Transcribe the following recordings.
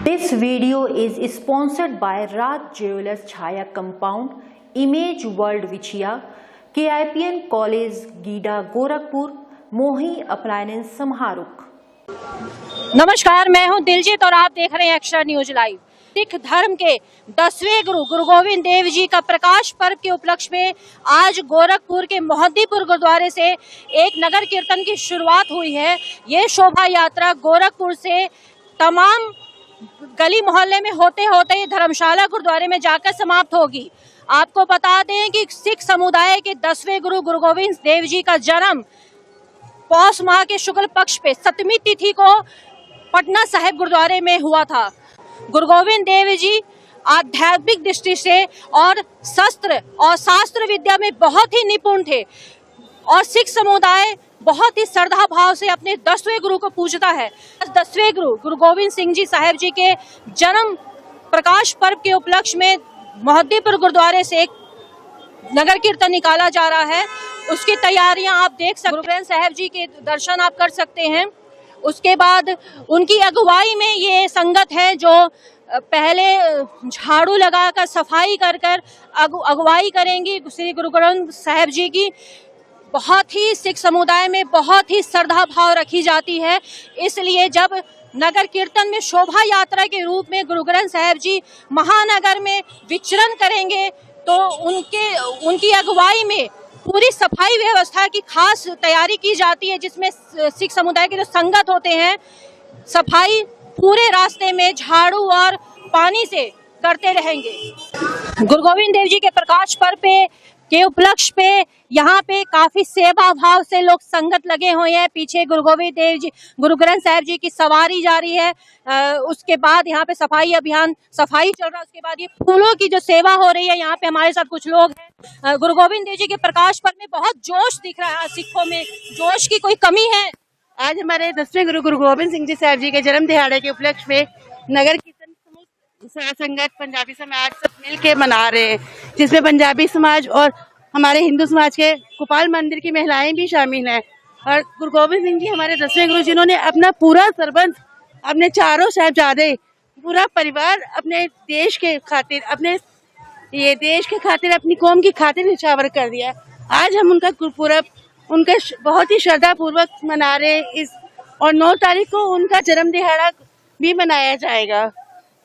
This video is sponsored by Raj Jewelers Chhaya Compound, Image World Vichia, KIPN College GIDA Gorakhpur, मोही appliance समारोह। नमस्कार, मैं हूं दिलजीत और आप देख रहे हैं एक्स्ट्रा न्यूज लाइव। सिख धर्म के 10वें गुरु गोविंद देव जी का प्रकाश पर्व के उपलक्ष्य में आज गोरखपुर के मोहद्दीपुर गुरुद्वारे से एक नगर कीर्तन की शुरुआत हुई है। ये शोभा यात्रा गोरखपुर से तमाम गली मोहल्ले में होते होते धर्मशाला गुरुद्वारे में जाकर समाप्त होगी। आपको बता दें कि सिख समुदाय के 10वें गुरु गुरु गोविंद देव जी का जन्म पौष माह के शुक्ल पक्ष पे 7वीं तिथि को पटना साहिब गुरुद्वारे में हुआ था। गुरु गोविंद देव जी आध्यात्मिक दृष्टि से और शस्त्र और शास्त्र विद्या में बहुत ही निपुण थे और सिख समुदाय बहुत ही श्रद्धा भाव से अपने 10वें गुरु को पूजता है। 10वें गुरु गुरु गोविंद सिंह जी साहिब जी के जन्म प्रकाश पर्व के उपलक्ष्य में मोहद्दीपुर गुरुद्वारे से एक नगर कीर्तन निकाला जा रहा है। उसकी तैयारियां आप देख सकते हैं। गुरु ग्रंथ साहिब जी के दर्शन आप कर सकते हैं। उसके बाद उनकी अगुवाई में ये संगत है जो पहले झाड़ू लगाकर सफाई कर अगुवाई करेंगी श्री गुरु ग्रंथ साहिब जी की। बहुत ही सिख समुदाय में बहुत ही श्रद्धा भाव रखी जाती है, इसलिए जब नगर कीर्तन में शोभा यात्रा के रूप में गुरु ग्रंथ साहिब जी महानगर में विचरण करेंगे तो उनकी अगुवाई में पूरी सफाई व्यवस्था की खास तैयारी की जाती है, जिसमें सिख समुदाय के जो संगत होते हैं सफाई पूरे रास्ते में झाड़ू और पानी से करते रहेंगे। गुरु गोविंद देव जी के प्रकाश पर्व के उपलक्ष्य पे यहाँ पे काफी सेवा भाव से लोग संगत लगे हुए हैं। पीछे गुरु गोविंद देव जी गुरु ग्रंथ साहिब जी की सवारी जारी है। उसके बाद यहाँ पे सफाई अभियान सफाई चल रहा है। उसके बाद ये फूलों की जो सेवा हो रही है, यहाँ पे हमारे साथ कुछ लोग हैं। गुरु गोविंद देव जी के प्रकाश पर्व में बहुत जोश दिख रहा है, सिखों में जोश की कोई कमी है। आज हमारे 10वें गुरु गुरु गोविंद सिंह जी साहिब जी के जन्म दिहाड़े के उपलक्ष्य में नगर कीर्तन संगत पंजाबी समाज सब मिल के मना रहे हैं, जिसमें पंजाबी समाज और हमारे हिंदू समाज के गोपाल मंदिर की महिलाएं भी शामिल हैं। और गुरु गोविंद सिंह जी हमारे 10वें गुरु, जिन्होंने अपना पूरा सरबंध अपने चारों साहिबजादे पूरा परिवार अपने देश के खातिर अपनी कौम की खातिर निछावर कर दिया। आज हम उनका गुरुपुरब उनका बहुत ही श्रद्धा पूर्वक मना रहे और 9 तारीख को उनका जन्म दिहाड़ा भी मनाया जाएगा,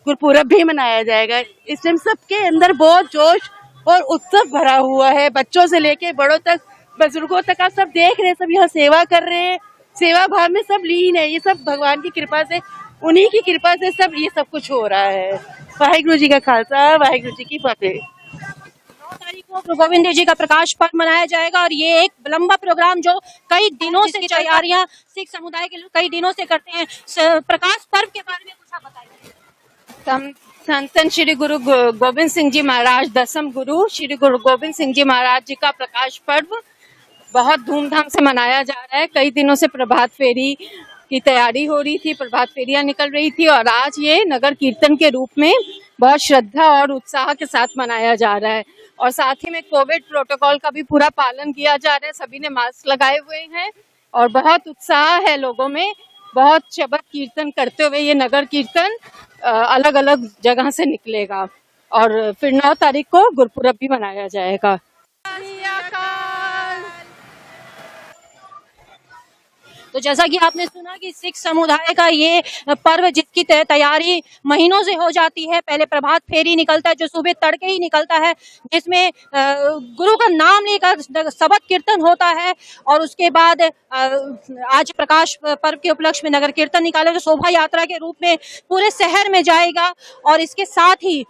गुरुपुरब भी मनाया जाएगा। इसमें सबके अंदर बहुत जोश और उत्सव भरा हुआ है, बच्चों से लेके बड़ों तक बुजुर्गों तक। आप सब देख रहे हैं, सब यहाँ सेवा कर रहे हैं, सेवा भाव में सब लीन है। ये सब भगवान की कृपा से, उन्हीं की कृपा से सब ये सब कुछ हो रहा है। वाहिगुरु जी का खालसा, वाहिगुरु जी की फतेह। 9 तारीख को गुरु गोविंद देव जी का प्रकाश पर्व मनाया जाएगा और ये एक लंबा प्रोग्राम जो कई दिनों से तैयारियां सिख समुदाय के लोग कई दिनों से करते हैं। प्रकाश पर्व के बारे में कुछ आप बताइए। संतन श्री गुरु गोविंद सिंह जी महाराज 10वें गुरु श्री गुरु गोविंद सिंह जी महाराज जी का प्रकाश पर्व बहुत धूमधाम से मनाया जा रहा है। कई दिनों से प्रभात फेरी की तैयारी हो रही थी, प्रभात फेरियां निकल रही थी और आज ये नगर कीर्तन के रूप में बहुत श्रद्धा और उत्साह के साथ मनाया जा रहा है। और साथ ही में कोविड प्रोटोकॉल का भी पूरा पालन किया जा रहा है। सभी ने मास्क लगाए हुए हैं और बहुत उत्साह है लोगों में। बहुत शबद कीर्तन करते हुए ये नगर कीर्तन अलग अलग जगह से निकलेगा और फिर 9 तारीख को गुरुपुरब भी मनाया जाएगा। तो जैसा कि आपने सुना कि सिख समुदाय का ये पर्व जिसकी तैयारी महीनों से हो जाती है। पहले प्रभात फेरी निकलता है जो सुबह तड़के ही निकलता है, जिसमें गुरु का नाम लेकर शबद कीर्तन होता है और उसके बाद आज प्रकाश पर्व के उपलक्ष्य में नगर कीर्तन निकाला जो शोभा यात्रा के रूप में पूरे शहर में जाएगा। और इसके साथ ही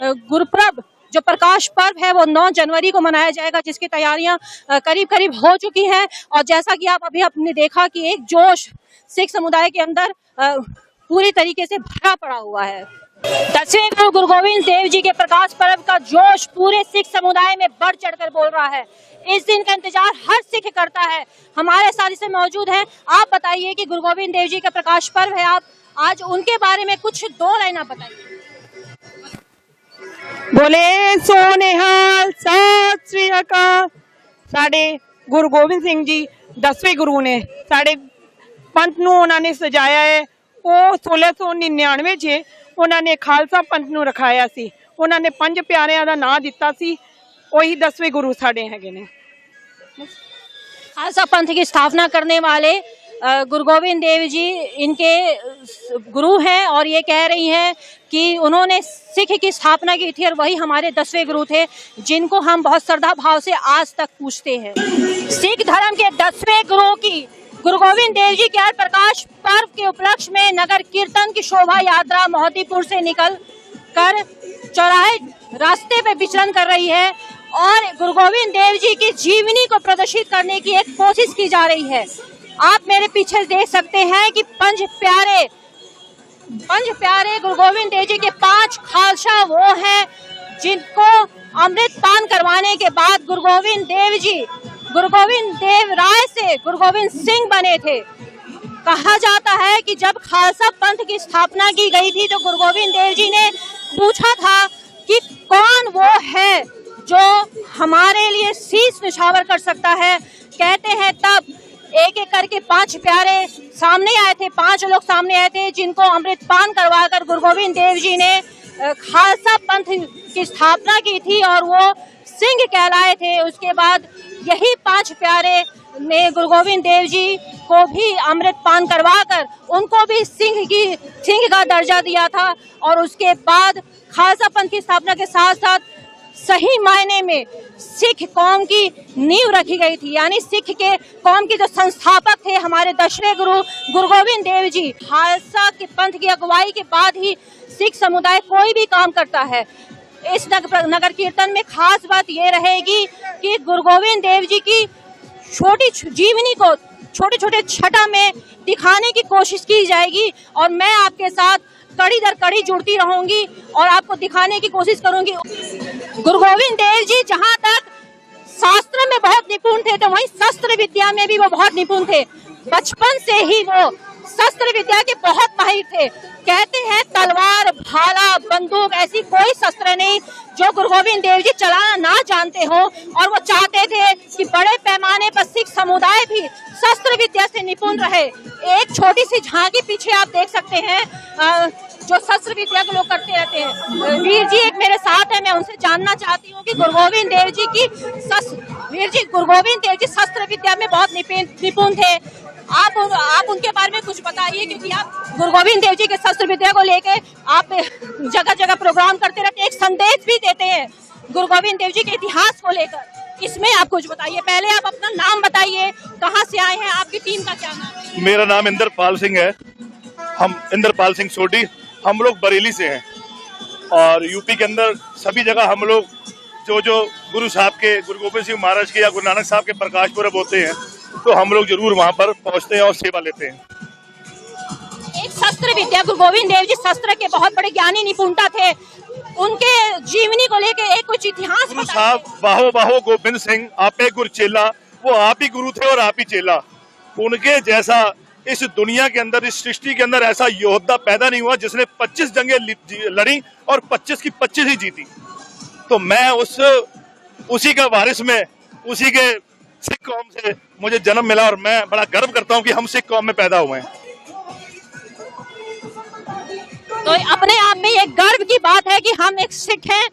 गुरुपुरब जो प्रकाश पर्व है वो 9 जनवरी को मनाया जाएगा, जिसकी तैयारियां करीब करीब हो चुकी हैं। और जैसा कि आप अभी आपने देखा कि एक जोश सिख समुदाय के अंदर पूरी तरीके से भरा पड़ा हुआ है। 10वें गुरु गुरु गोविंद देव जी के प्रकाश पर्व का जोश पूरे सिख समुदाय में बढ़ चढ़कर बोल रहा है। इस दिन का इंतजार हर सिख करता है। हमारे साथ इसमें मौजूद हैं। आप बताइए कि गुरु गोविंद देव जी का प्रकाश पर्व है, आप आज उनके बारे में कुछ 2 लाइन आप बताइए। बोले सोनेहाल सत श्री अकाल। साडे गुरु गोबिंद सिंह जी 10वें गुरु ने साडे पंथ नूं उन्होंने सजाया है ਉਹ 1699 'ਚ ਉਹਨਾਂ ਨੇ ਖਾਲਸਾ ਪੰਥ ਨੂੰ ਰਖਾਇਆ ਸੀ। ਉਹਨਾਂ ਨੇ 5 ਪਿਆਰਿਆਂ ਦਾ ਨਾਂ ਦਿੱਤਾ ਸੀ, ਉਹੀ 10ਵੇਂ ਗੁਰੂ ਸਾਡੇ ਹੈਗੇ ਨੇ। खालसा पंथ की स्थापना करने वाले गुरु गोविंद देव जी इनके गुरु हैं और ये कह रही हैं कि उन्होंने सिख की स्थापना की थी और वही हमारे 10वें गुरु थे, जिनको हम बहुत श्रद्धा भाव से आज तक पूछते हैं। सिख धर्म के 10वें गुरु की गुरु गोविंद देव जी के प्रकाश पर्व के उपलक्ष्य में नगर कीर्तन की शोभा यात्रा मोहद्दीपुर से निकल कर चौराहे रास्ते पे विचरण कर रही है और गुरु गोविंद देव जी की जीवनी को प्रदर्शित करने की एक कोशिश की जा रही है। आप मेरे पीछे देख सकते हैं कि पंच प्यारे गुरु गोविंद देव जी के 5 खालसा वो हैं जिनको अमृत पान करवाने के बाद गुरु गोविंद देव राय से गुरु गोविंद सिंह बने थे। कहा जाता है कि जब खालसा पंथ की स्थापना की गई थी तो गुरु गोविंद देव जी ने पूछा था कि कौन वो है जो हमारे लिए शीश निछावर कर सकता है। कहते हैं तब एक एक करके 5 प्यारे सामने आए थे, 5 लोग सामने आए थे जिनको अमृत पान करवाकर गुरु गोविंद देव जी ने खालसा पंथ की स्थापना की थी और वो सिंह कहलाए थे। उसके बाद यही 5 प्यारे ने गुरु गोविंद देव जी को भी अमृत पान करवाकर उनको भी सिंह का दर्जा दिया था और उसके बाद खालसा पंथ की स्थापना के साथ साथ सही मायने में सिख कौम की नींव रखी गई थी। यानी सिख के कौम के जो संस्थापक थे हमारे 10वें गुरु गुरु गोविंद देव जी। खालसा के पंथ की अगुवाई के बाद ही सिख समुदाय कोई भी काम करता है। इस नगर कीर्तन में खास बात ये रहेगी कि गुरु गोविंद देव जी की छोटी जीवनी को छोटे छोटे छटा में दिखाने की कोशिश की जाएगी और मैं आपके साथ कड़ी दर कड़ी जुड़ती रहूंगी और आपको दिखाने की कोशिश करूंगी। गुरु गोविंद देव जी जहां तक शास्त्र में बहुत निपुण थे तो वहीं शस्त्र विद्या में भी वो बहुत निपुण थे। बचपन से ही वो शस्त्र विद्या के बहुत माहिर थे। कहते हैं तलवार, भाला, बंदूक ऐसी कोई शस्त्र नहीं जो गुरु गोविंद देव जी चलाना ना जानते हो और वो चाहते थे कि बड़े पैमाने पर सिख समुदाय भी शस्त्र विद्या से निपुण रहे। एक छोटी सी झांकी पीछे आप देख सकते हैं जो शस्त्र विद्या के लोग करते रहते हैं। वीर जी एक मेरे साथ है, मैं उनसे जानना चाहती हूँ कि गुरु गोविंद देव जी शस्त्र विद्या में बहुत निपुण थे। आप उनके बारे में कुछ बताइए क्योंकि आप गुरु गोविंद देव जी के शस्त्र विद्या को लेके आप जगह जगह प्रोग्राम करते रहते हैं, एक संदेश भी देते हैं गुरु गोविंद देव जी के इतिहास को लेकर। इसमें आप कुछ बताइए। पहले आप अपना नाम बताइए, कहाँ से आए हैं, आपकी टीम का क्या नाम है? मेरा नाम इंद्रपाल सिंह है। हम इंद्रपाल सिंह सोडी, हम लोग बरेली से हैं और यूपी के अंदर सभी जगह हम लोग जो गुरु साहब के, गुरु गोविंद सिंह महाराज के या गुरु नानक साहब के प्रकाश पुरब होते हैं तो हम लोग जरूर वहाँ पर पहुँचते हैं और सेवा लेते हैं। एक शस्त्र विद्या, गुरु गोविंद देव जी शस्त्र के बहुत बड़े ज्ञानी निपुणता थे, उनके जीवनी को लेके एक कुछ इतिहास गुरु साहब बाहो बाहो गोविंद सिंह आपे गुरु चेला, वो आप ही गुरु थे और आप ही चेला। उनके जैसा इस दुनिया के अंदर, इस सृष्टि के अंदर ऐसा योद्धा पैदा नहीं हुआ जिसने 25 जंगें लड़ी और 25 की 25 ही जीती। तो मैं उसी का वारिस में, उसी के सिख कौम से मुझे जन्म मिला और मैं बड़ा गर्व करता हूँ कि हम सिख कौम में पैदा हुए हैं। तो अपने आप में ये गर्व की बात है कि हम एक सिख हैं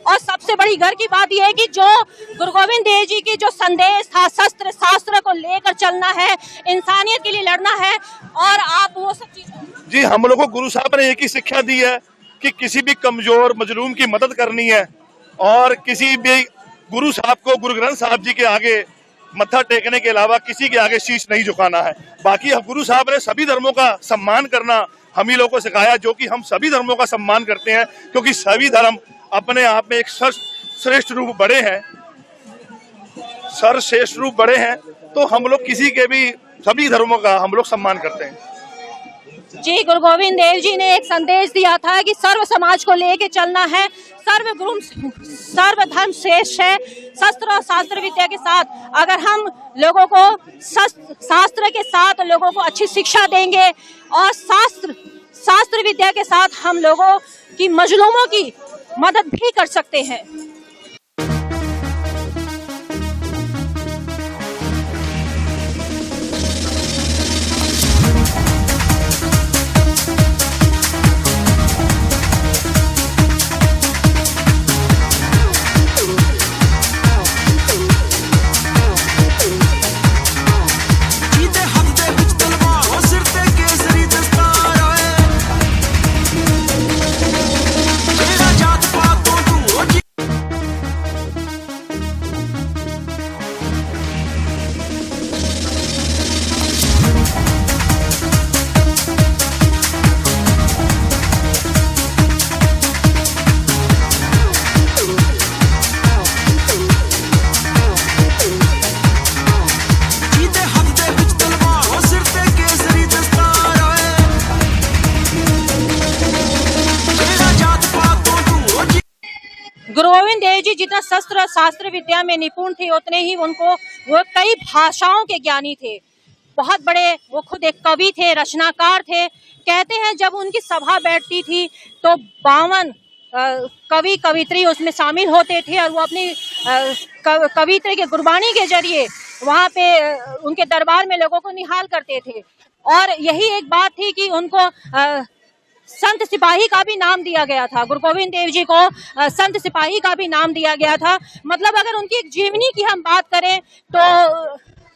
और सबसे बड़ी गर्व की बात यह है कि जो गुरु गोविंद देव जी की जो संदेश था, शस्त्र शास्त्र को लेकर चलना है, इंसानियत के लिए लड़ना है और आप वो सब चीजें। जी, हम लोगों को गुरु साहब ने एक ही शिक्षा दी है कि किसी भी कमजोर मजलूम की मदद करनी है और किसी भी गुरु साहब को, गुरु ग्रंथ साहब जी के आगे मत्था टेकने के अलावा किसी के आगे शीश नहीं झुकाना है। बाकी गुरु साहब ने सभी धर्मों का सम्मान करना हम ही लोगों को सिखाया, जो कि हम सभी धर्मों का सम्मान करते हैं क्योंकि सभी धर्म अपने आप में एक सर्वश्रेष्ठ रूप बड़े हैं, सर्वश्रेष्ठ रूप बड़े हैं। तो हम लोग किसी के भी, सभी धर्मों का हम लोग सम्मान करते हैं। जी, गुरु गोविंद देव जी ने एक संदेश दिया था कि सर्व समाज को लेके चलना है, सर्व धर्म श्रेष्ठ है। शस्त्र और शास्त्र विद्या के साथ अगर हम लोगों को शास्त्र के साथ लोगों को अच्छी शिक्षा देंगे और शास्त्र विद्या के साथ हम लोगों की मजलूमों की मदद भी कर सकते हैं। जी जितना शस्त्र और शास्त्र विद्या में निपुण थे, उतने ही वो कई भाषाओं के ज्ञानी थे। बहुत बड़े, वो खुद एक कवि थे, रचनाकार थे। कहते हैं जब उनकी सभा बैठती थी तो 52 कवि कवित्री उसमें शामिल होते थे और वो अपनी कवित्री के गुरबानी के जरिए वहाँ पे उनके दरबार में लोगों को निहाल करते थे। और यही एक बात थी कि उनको संत सिपाही का भी नाम दिया गया था। गुरु गोविंद देव जी को संत सिपाही का भी नाम दिया गया था। मतलब अगर उनकी एक जीवनी की हम बात करें तो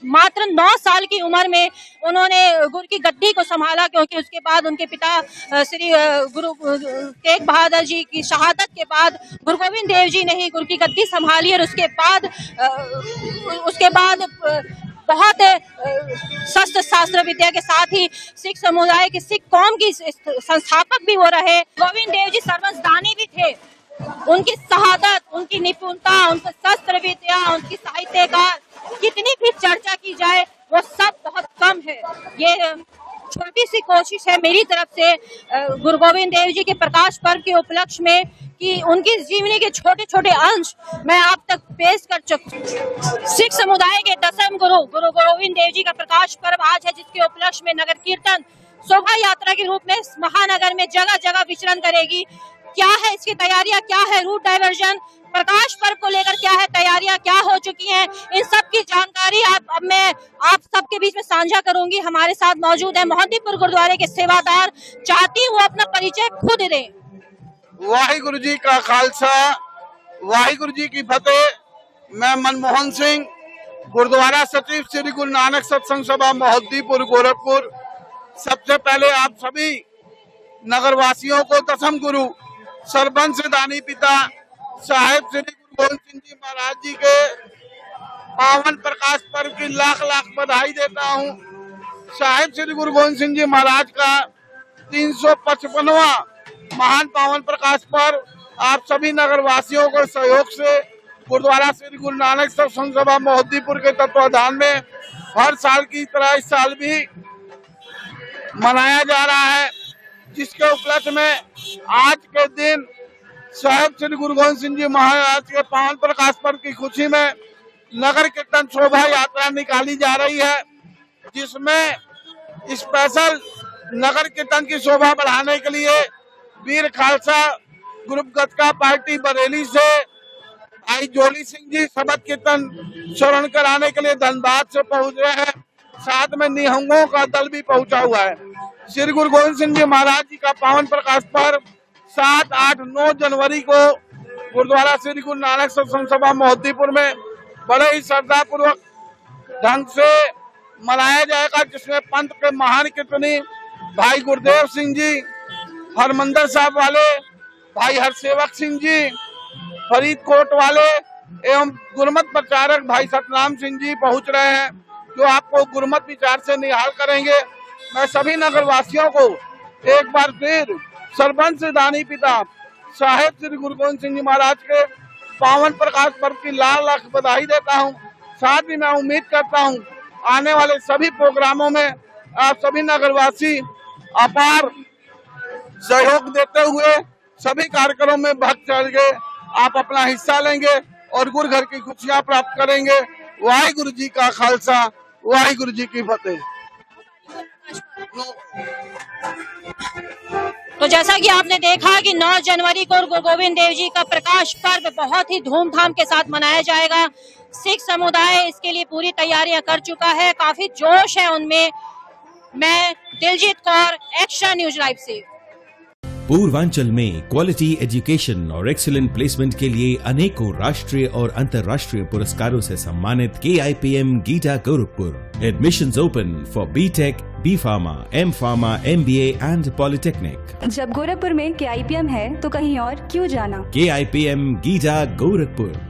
मात्र 9 साल की उम्र में उन्होंने गुरु की गद्दी को संभाला, क्योंकि उसके बाद उनके पिता श्री गुरु तेग बहादुर जी की शहादत के बाद गुरु गोविंद देव जी ने ही गुरु की गद्दी संभाली। और उसके बाद बहुत शस्त्र शास्त्र विद्या के साथ ही सिख समुदाय के, सिख कौम की संस्थापक भी वो रहे। गोविंद देव जी सर्वस्दानी भी थे। उनकी शहादत, उनकी निपुणता, उनका शस्त्र विद्या, उनकी साहित्य का कितनी भी चर्चा की जाए वो सब बहुत कम है। ये छोटी सी कोशिश है मेरी तरफ से गुरु गोविंद देव जी के प्रकाश पर्व के उपलक्ष्य में कि उनकी जीवनी के छोटे छोटे अंश मैं आप तक पेश कर चुकी। सिख समुदाय के 10वें गुरु गोविंद देव जी का प्रकाश पर्व आज है, जिसके उपलक्ष्य में नगर कीर्तन शोभा यात्रा के रूप में महानगर में जगह जगह विचरण करेगी। क्या है इसकी तैयारियां, क्या है रूट डायवर्जन, प्रकाश पर्व को लेकर क्या है तैयारियां, क्या हो चुकी हैं, इन सब की जानकारी मैं आप सबके बीच में साझा करूंगी। हमारे साथ मौजूद है मोहद्दीपुर गुरुद्वारे के सेवादार, चाहती हूँ वो अपना परिचय खुद दें। वाहिगुरु जी का खालसा, वाहिगुरु जी की फतेह। मैं मनमोहन सिंह, गुरुद्वारा सचिव श्री गुरु नानक सत्संग सभा मोहद्दीपुर गोरखपुर। सबसे पहले आप सभी नगर वासियों को 10वें गुरु सरबंस दानी पिता साहेब श्री गुरु गोविंद सिंह जी महाराज जी के पावन प्रकाश पर्व की लाख लाख बधाई देता हूँ। साहेब श्री गुरु गोविंद सिंह जी महाराज का 355वां महान पावन प्रकाश पर्व आप सभी नगर वासियों को सहयोग से गुरुद्वारा श्री गुरु नानक सत्संग सभा मोहद्दीपुर के तत्वाधान में हर साल की तरह इस साल भी मनाया जा रहा है, जिसके उपलक्ष्य में आज के दिन साहेब श्री गुरु गोविंद सिंह जी महाराज के पावन प्रकाश पर्व की खुशी में नगर कीर्तन शोभा यात्रा निकाली जा रही है, जिसमें स्पेशल नगर कीर्तन की शोभा बढ़ाने के लिए वीर खालसा ग्रुप गतका पार्टी बरेली से भाई जोली सिंह जी शबद कीर्तन श्रवण कराने के लिए धनबाद से पहुंच रहे हैं। साथ में निहंगों का दल भी पहुंचा हुआ है। श्री गुरु गोविंद सिंह जी महाराज जी का पावन प्रकाश पर्व 7, 8, 9 जनवरी को गुरुद्वारा श्री गुरु नानक सत्संग सभा मोहद्दीपुर में बड़े ही श्रद्धा पूर्वक ढंग से मनाया जाएगा, जिसमें पंथ के महान कीर्तनी भाई गुरुदेव सिंह जी, हरमंदर साहब वाले भाई हरसेवक सिंह जी, फरीदकोट वाले एवं गुरमत प्रचारक भाई सतनाम सिंह जी पहुंच रहे हैं, जो आपको गुरमत विचार से निहाल करेंगे। मैं सभी नगर वासियों को एक बार फिर सरबंस दानी पिता साहेब श्री गुरु गोविंद सिंह जी महाराज के पावन प्रकाश पर्व की लाख लाख बधाई देता हूं। साथ ही मैं उम्मीद करता हूं आने वाले सभी प्रोग्रामों में आप सभी नगरवासी अपार सहयोग देते हुए सभी कार्यक्रमों में भक्त चढ़ के आप अपना हिस्सा लेंगे और गुरु घर की खुशियां प्राप्त करेंगे। वाहिगुरु जी का खालसा, वाहिगुरु जी की फतेह। तो जैसा कि आपने देखा कि 9 जनवरी को गुरु गोविंद देव जी का प्रकाश पर्व बहुत ही धूमधाम के साथ मनाया जाएगा। सिख समुदाय इसके लिए पूरी तैयारियां कर चुका है, काफी जोश है उनमें। मैं Diljit Kaur, action news live से। पूर्वांचल में क्वालिटी एजुकेशन और एक्सीलेंट प्लेसमेंट के लिए अनेकों राष्ट्रीय और अंतर्राष्ट्रीय पुरस्कारों से सम्मानित KIPM गीटा Gorakhpur. Admissions open for BTech, B.Pharma, M.Pharma, MBA and polytechnic. जब गोरखपुर में KIPM है तो कहीं और क्यों जाना। KIPM गीटा गोरखपुर।